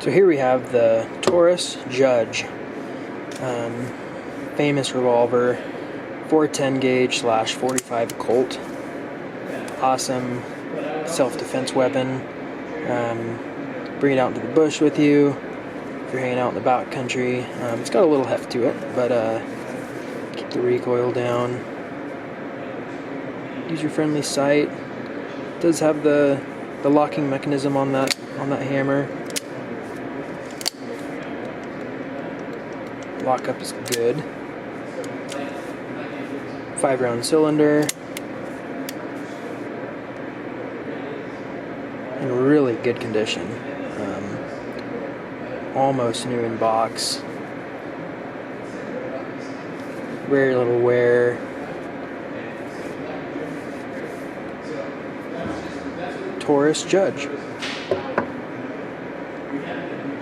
So here we have the Taurus Judge, famous revolver, 410 gauge / 45 Colt. Awesome self-defense weapon. Bring it out into the bush with you if you're hanging out in the backcountry. It's got a little heft to it, but keep the recoil down. User-friendly sight. It does have the locking mechanism on that hammer. Lockup is good. 5-round cylinder. In really good condition. Almost new in box. Very little wear. Taurus Judge.